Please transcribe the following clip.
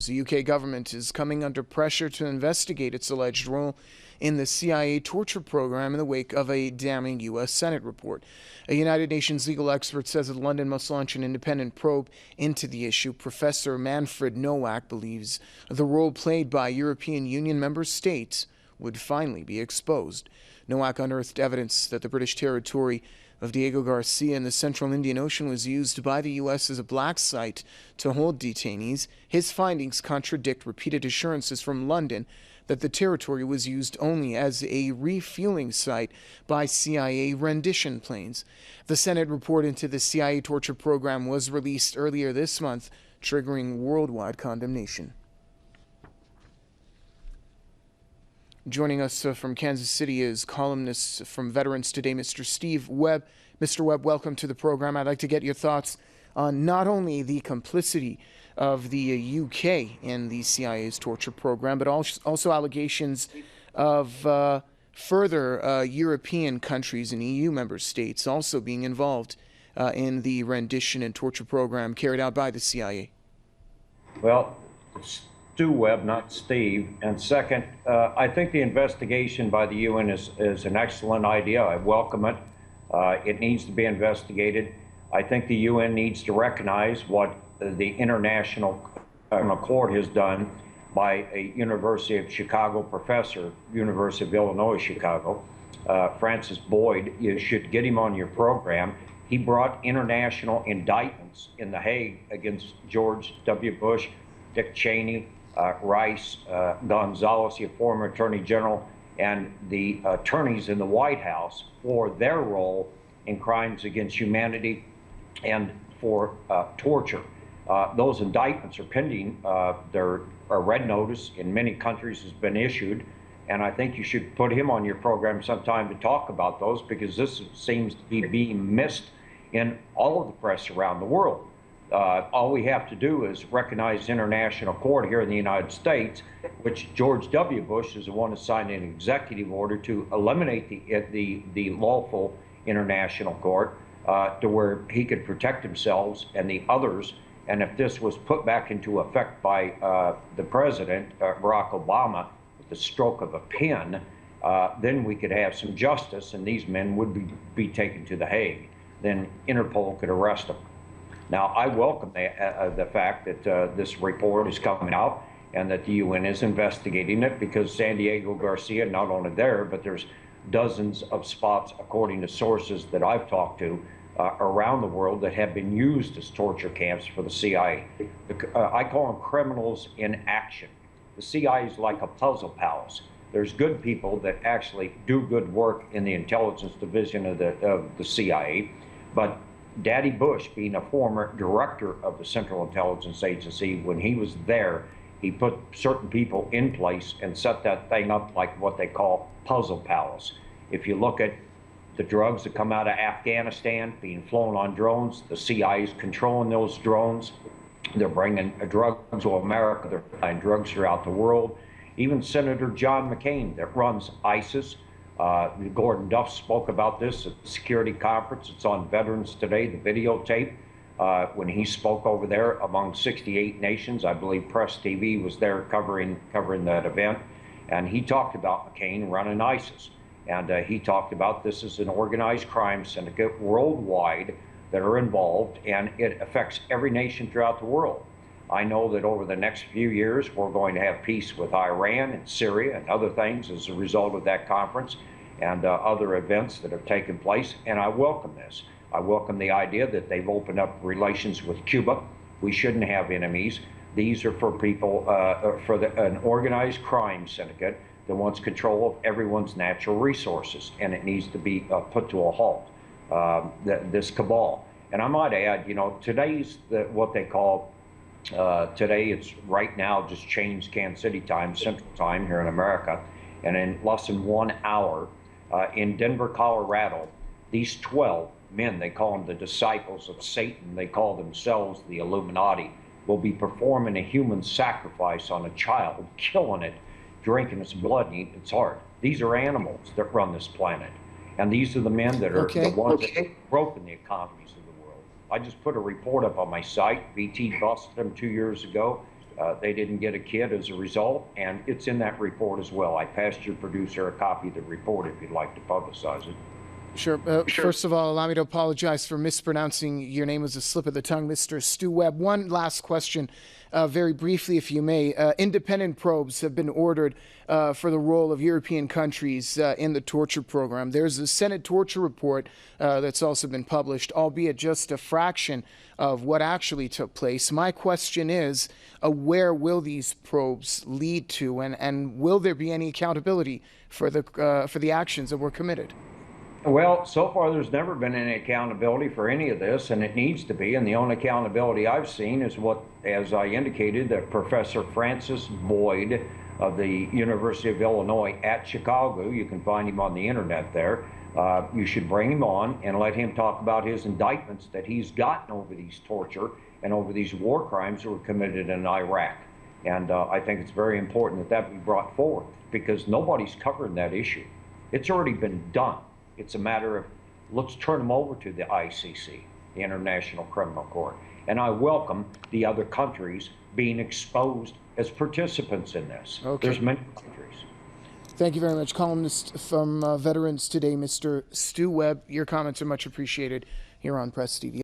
The UK government is coming under pressure to investigate its alleged role in the CIA torture program in the wake of a damning U.S. Senate report. A United Nations legal expert says that London must launch an independent probe into the issue. Professor Manfred Nowak believes the role played by European Union member states would finally be exposed. Nowak unearthed evidence that the British territory of Diego Garcia in the central Indian Ocean was used by the U.S. as a black site to hold detainees. His findings contradict repeated assurances from London that the territory was used only as a refueling site by CIA rendition planes. The Senate report into the CIA torture program was released earlier this month, triggering worldwide condemnation. Joining us from Kansas City is columnist from Veterans Today, Mr. Steve Webb. Mr. Webb, welcome to the program. I'd like to get your thoughts on not only the complicity of the UK in the CIA's torture program, but also allegations of further European countries and EU member states also being involved in the rendition and torture program carried out by the CIA. Well, Stu Webb, not Steve. And second, I think the investigation by the UN is an excellent idea. I welcome it. It needs to be investigated. I think the UN needs to recognize what the International Court has done by a University of Chicago professor, University of Illinois, Chicago, Francis Boyd. You should get him on your program. He brought international indictments in The Hague against George W. Bush, Dick Cheney, Rice, Gonzalez, the former Attorney General, and the attorneys in the White House for their role in crimes against humanity and for torture. Those indictments are pending. There a red notice in many countries has been issued, and I think you should put him on your program sometime to talk about those, because this seems to be being missed in all of the press around the world. All we have to do is recognize international court here in the United States, which George W. Bush is the one who signed an executive order to eliminate the lawful international court to where he could protect himself and the others. And if this was put back into effect by the president, Barack Obama, with the stroke of a pen, then we could have some justice and these men would be taken to The Hague. Then Interpol could arrest them. Now, I welcome the fact that this report is coming out and that the UN is investigating it, because San Diego Garcia, not only there, but there's dozens of spots, according to sources that I've talked to around the world, that have been used as torture camps for the CIA. I call them criminals in action. The CIA is like a puzzle palace. There's good people that actually do good work in the intelligence division of the CIA, but Daddy Bush, being a former director of the Central Intelligence Agency, when he was there, he put certain people in place and set that thing up like what they call puzzle palace. If you look at the drugs that come out of Afghanistan being flown on drones, the CIA is controlling those drones. They're bringing drugs to America. They're buying drugs throughout the world. Even Senator John McCain, that runs ISIS, Gordon Duff spoke about this at the security conference. It's on Veterans Today, the videotape, when he spoke over there among 68 nations. I believe Press TV was there covering that event. And he talked about McCain running ISIS. And he talked about this as an organized crime syndicate worldwide that are involved, and it affects every nation throughout the world. I know that over the next few years, we're going to have peace with Iran and Syria and other things as a result of that conference and other events that have taken place. And I welcome this. I welcome the idea that they've opened up relations with Cuba. We shouldn't have enemies. These are for people, an organized crime syndicate that wants control of everyone's natural resources, and it needs to be put to a halt, this cabal. And I might add, you know, today's what they call, today it's right now just changed Kansas City time, Central Time here in America, and in less than 1 hour in Denver, Colorado, these 12 men, they call them the disciples of Satan, they call themselves the Illuminati, will be performing a human sacrifice on a child, killing it, drinking its blood and eating its heart. These are animals that run this planet. And these are the men that are the ones that have broken the economies of the world. I just put a report up on my site. BT busted them 2 years ago. They didn't get a kid as a result, and it's in that report as well. I passed your producer a copy of the report if you'd like to publicize it. Sure. First of all, allow me to apologize for mispronouncing your name as a slip of the tongue, Mr. Stu Webb. One last question, very briefly, if you may. Independent probes have been ordered for the role of European countries in the torture program. There's a Senate torture report that's also been published, albeit just a fraction of what actually took place. My question is, where will these probes lead to, and will there be any accountability for the actions that were committed? Well, so far there's never been any accountability for any of this, and it needs to be. And the only accountability I've seen is what, as I indicated, that Professor Francis Boyd of the University of Illinois at Chicago, you can find him on the internet there. You should bring him on and let him talk about his indictments that he's gotten over these torture and over these war crimes that were committed in Iraq. And I think it's very important that that be brought forward, because nobody's covering that issue. It's already been done. It's a matter of, let's turn them over to the ICC, the International Criminal Court. And I welcome the other countries being exposed as participants in this. Okay. There's many countries. Thank you very much. Columnist from Veterans Today, Mr. Stu Webb. Your comments are much appreciated here on Press TV.